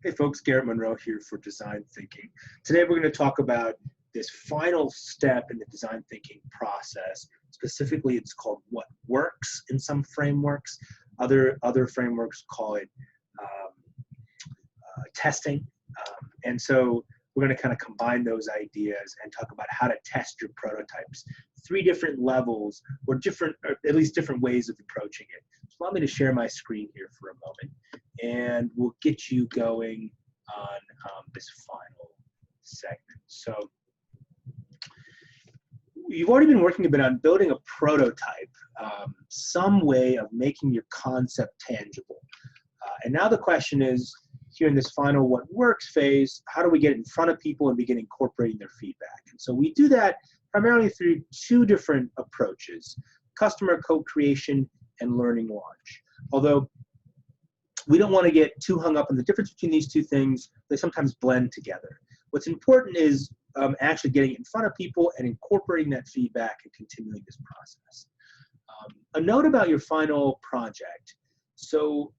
Hey folks, Garrett Monroe here for Design Thinking. Today we're going to talk about this final step in the design thinking process. Specifically, it's called what works in some frameworks. Other frameworks call it testing. And so we're going to kind of combine those ideas and talk about how to test your prototypes. 3 different levels or at least different ways of approaching it. So allow me to share my screen here for a moment, and we'll get you going on this final segment. So you've already been working a bit on building a prototype, some way of making your concept tangible. And now the question is, here in this final what works phase, how do we get it in front of people and begin incorporating their feedback? And so we do that primarily through 2 different approaches: customer co-creation and learning launch. Although we don't want to get too hung up on the difference between these 2 things, they sometimes blend together. What's important is actually getting it in front of people and incorporating that feedback and continuing this process. A note about your final project. So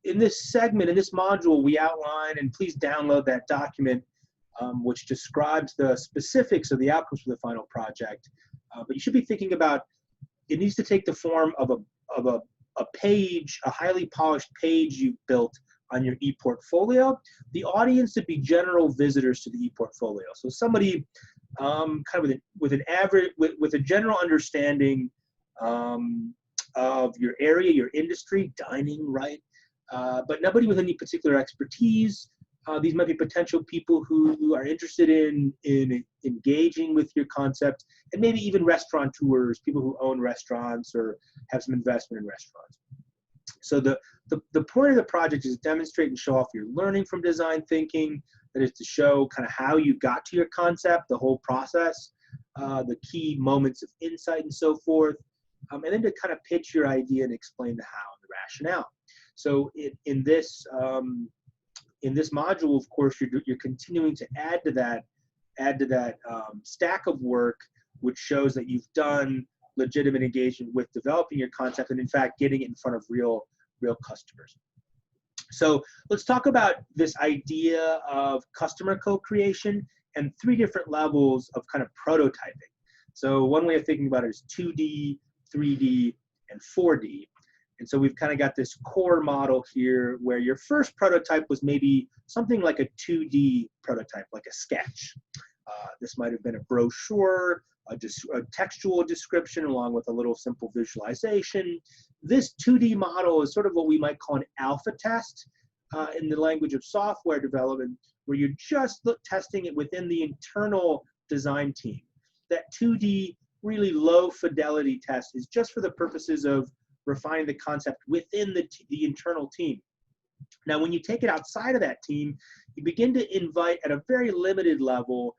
in this segment, in this module, we outline, and please download that document, which describes the specifics of the outcomes for the final project. But you should be thinking about, it needs to take the form of a page, a highly polished page you've built on your e-portfolio. The audience would be general visitors to the e-portfolio. So somebody kind of with a general understanding of your area, your industry, dining, right? But nobody with any particular expertise. These might be potential people who are interested in engaging with your concept, and maybe even restaurateurs, people who own restaurants or have some investment in restaurants. So the point of the project is to demonstrate and show off your learning from design thinking. That is to show kind of how you got to your concept, the whole process, the key moments of insight and so forth, and then to kind of pitch your idea and explain the how and the rationale. So in this module, of course, you're continuing to add to that stack of work, which shows that you've done legitimate engagement with developing your concept and, in fact, getting it in front of real customers. So let's talk about this idea of customer co-creation and 3 different levels of kind of prototyping. So one way of thinking about it is 2D, 3D, and 4D. And so we've kind of got this core model here where your first prototype was maybe something like a 2D prototype, like a sketch. This might have been a brochure, a textual description along with a little simple visualization. This 2D model is sort of what we might call an alpha test in the language of software development, where you're just testing it within the internal design team. That 2D really low fidelity test is just for the purposes of refining the concept within the internal team. Now, when you take it outside of that team, you begin to invite at a very limited level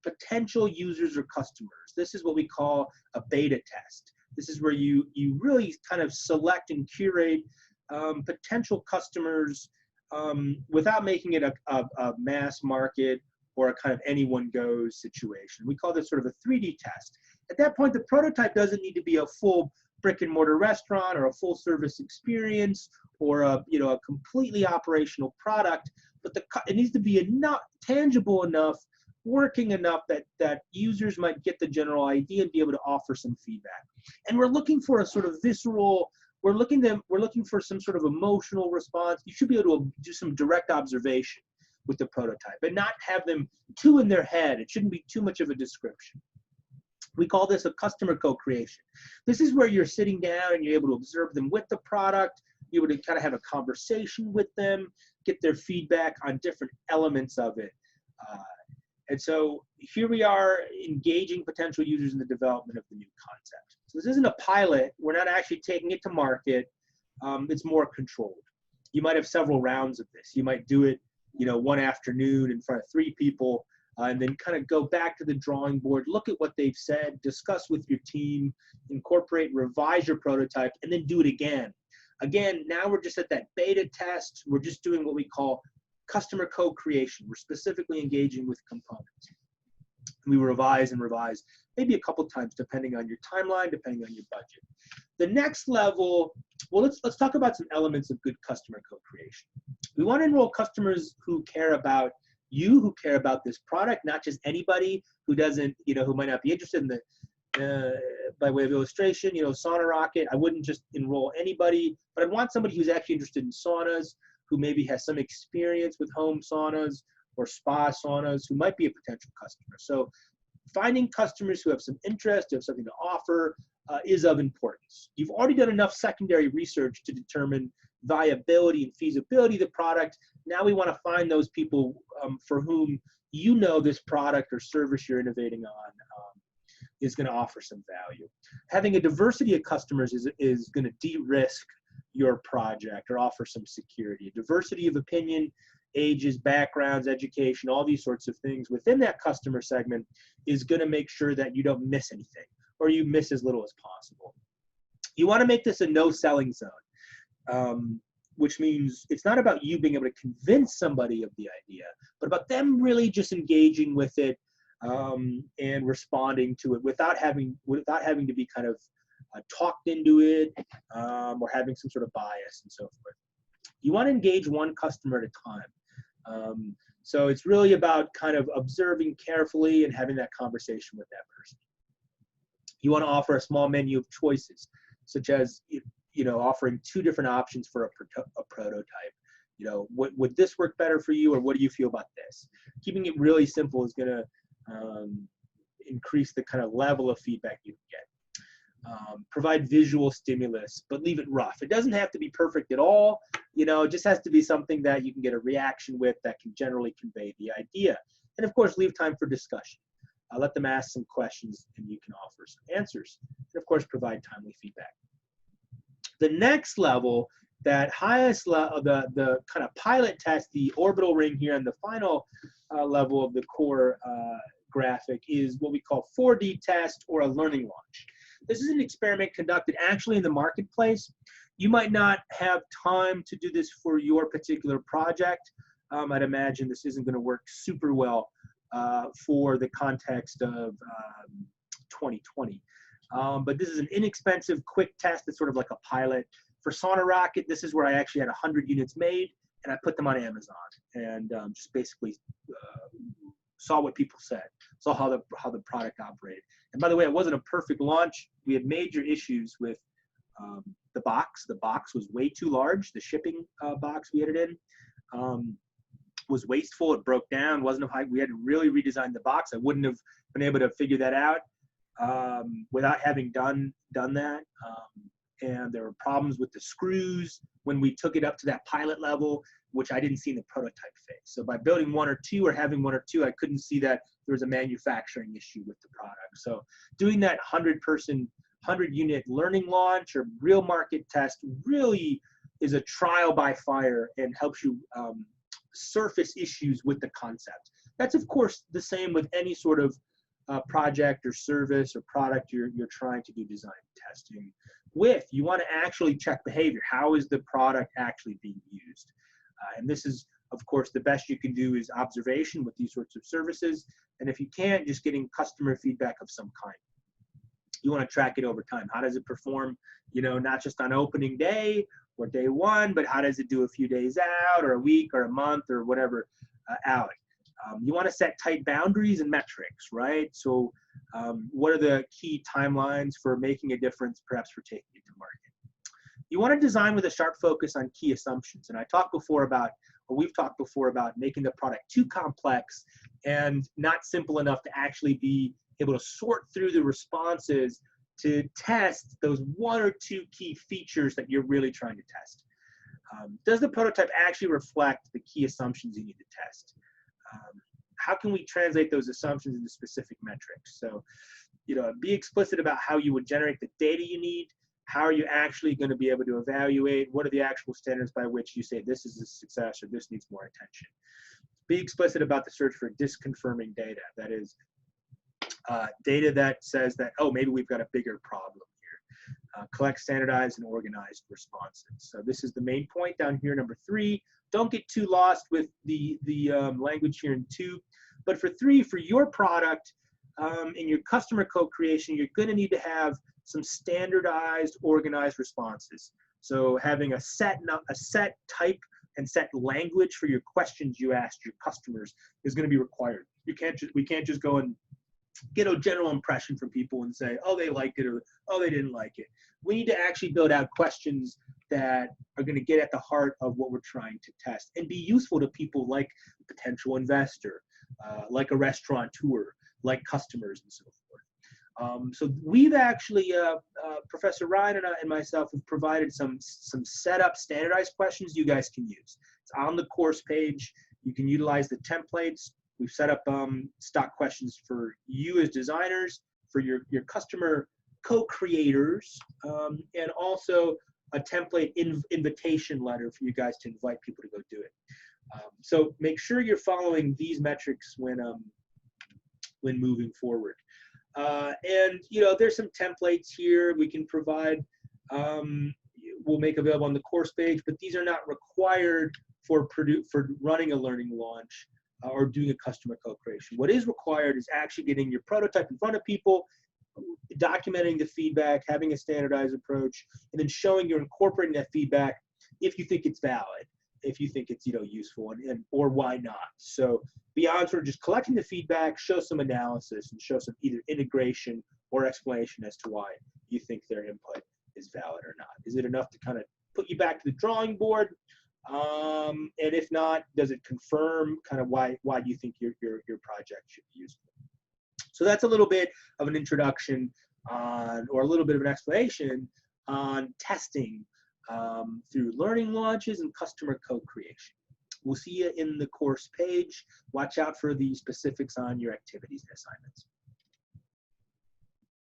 potential users or customers. This is what we call a beta test. This is where you really kind of select and curate potential customers without making it a mass market or a kind of anyone goes situation. We call this sort of a 3D test. At that point, the prototype doesn't need to be a full brick and mortar restaurant or a full service experience or a completely operational product, but it needs to be enough tangible enough, working enough that users might get the general idea and be able to offer some feedback. And we're looking for a sort of visceral, we're looking for some sort of emotional response. You should be able to do some direct observation with the prototype and not have them too in their head. It shouldn't be too much of a description. We call this a customer co-creation. This is where you're sitting down and you're able to observe them with the product, you're able to kind of have a conversation with them, get their feedback on different elements of it. And so here we are engaging potential users in the development of the new concept. So this isn't a pilot. We're not actually taking it to market. It's more controlled. You might have several rounds of this. You might do it, one afternoon in front of 3 people, and then kind of go back to the drawing board, look at what they've said, discuss with your team, incorporate, revise your prototype, and then do it again. Again, now we're just at that beta test. We're just doing what we call customer co-creation. We're specifically engaging with components. We revise and revise maybe a couple times depending on your timeline, depending on your budget. The next level, well, let's talk about some elements of good customer co-creation. We want to enroll customers who care about you, who care about this product, not just anybody who doesn't, who might not be interested in the, by way of illustration, sauna rocket. I wouldn't just enroll anybody, but I'd want somebody who's actually interested in saunas, who maybe has some experience with home saunas or spa saunas, who might be a potential customer. So finding customers who have some interest, who have something to offer, is of importance. You've already done enough secondary research to determine viability and feasibility of the product. Now we want to find those people for whom this product or service you're innovating on is going to offer some value. Having a diversity of customers is going to de-risk your project or offer some security. A diversity of opinion, ages, backgrounds, education, all these sorts of things within that customer segment is going to make sure that you don't miss anything, or you miss as little as possible. You want to make this a no-selling zone, which means it's not about you being able to convince somebody of the idea, but about them really just engaging with it and responding to it without having to be kind of talked into it or having some sort of bias and so forth. You want to engage one customer at a time. So it's really about kind of observing carefully and having that conversation with that person. You want to offer a small menu of choices, such as offering 2 different options for a prototype. Would this work better for you, or what do you feel about this? Keeping it really simple is going to increase the kind of level of feedback you can get. Provide visual stimulus, but leave it rough. It doesn't have to be perfect at all. It just has to be something that you can get a reaction with that can generally convey the idea. And of course, leave time for discussion. Let them ask some questions and you can offer some answers. And of course, provide timely feedback. The next level, that highest level, the kind of pilot test, the orbital ring here, and the final level of the core graphic is what we call 4D test or a learning launch. This is an experiment conducted actually in the marketplace. You might not have time to do this for your particular project. I'd imagine this isn't going to work super well for the context of 2020. But this is an inexpensive, quick test. It's sort of like a pilot. For Sauna Rocket, this is where I actually had 100 units made, and I put them on Amazon, and just basically saw what people said, saw how the product operated. And by the way, it wasn't a perfect launch. We had major issues with the box. The box was way too large. The shipping box we had it in was wasteful. It broke down. Wasn't of high. We had to really redesign the box. I wouldn't have been able to figure that out without having done that. And there were problems with the screws when we took it up to that pilot level, which I didn't see in the prototype phase. So by building 1 or 2 or having 1 or 2, I couldn't see that there was a manufacturing issue with the product. So doing that 100-unit learning launch or real market test really is a trial by fire and helps you surface issues with the concept. That's of course the same with any sort of project or service or product you're trying to do design testing with. You want to actually check behavior. How is the product actually being used? And this is, of course, the best you can do is observation with these sorts of services. And if you can't, just getting customer feedback of some kind. You want to track it over time. How does it perform, not just on opening day or day 1, but how does it do a few days out or a week or a month or whatever out? You want to set tight boundaries and metrics, right? So what are the key timelines for making a difference, perhaps for taking it to market? You want to design with a sharp focus on key assumptions. And we've talked before about making the product too complex and not simple enough to actually be able to sort through the responses to test those 1 or 2 key features that you're really trying to test. Does the prototype actually reflect the key assumptions you need to test? How can we translate those assumptions into specific metrics? So, be explicit about how you would generate the data you need. How are you actually going to be able to evaluate? What are the actual standards by which you say this is a success or this needs more attention? Be explicit about the search for disconfirming data. That is, data that says that, oh, maybe we've got a bigger problem here. Collect standardized and organized responses. So this is the main point down here, number 3. Don't get too lost with the language here in 2. But for 3, for your product, in your customer co-creation, you're going to need to have some standardized, organized responses. So having a set type and set language for your questions you ask your customers is going to be required. We can't just go and get a general impression from people and say, oh, they liked it, or oh, they didn't like it. We need to actually build out questions that are going to get at the heart of what we're trying to test and be useful to people like a potential investor, like a restaurateur, like customers, and so forth. So we've actually, Professor Ryan and myself have provided some setup standardized questions you guys can use. It's on the course page. You can utilize the templates. We've set up stock questions for you as designers, for your customer co-creators, and also a template invitation letter for you guys to invite people to go do it. So make sure you're following these metrics when moving forward. And there's some templates here we can provide. We'll make available on the course page, but these are not required for running a learning launch or doing a customer co-creation. What is required is actually getting your prototype in front of people, documenting the feedback, having a standardized approach, and then showing you're incorporating that feedback if you think it's valid, if you think it's useful, or why not. So beyond sort of just collecting the feedback, show some analysis and show some either integration or explanation as to why you think their input is valid or not. Is it enough to kind of put you back to the drawing board? And if not, does it confirm kind of why do you think your project should be useful? So that's a little bit of an introduction on, or a little bit of an explanation on testing through learning launches and customer co-creation. We'll see you in the course page. Watch out for the specifics on your activities and assignments.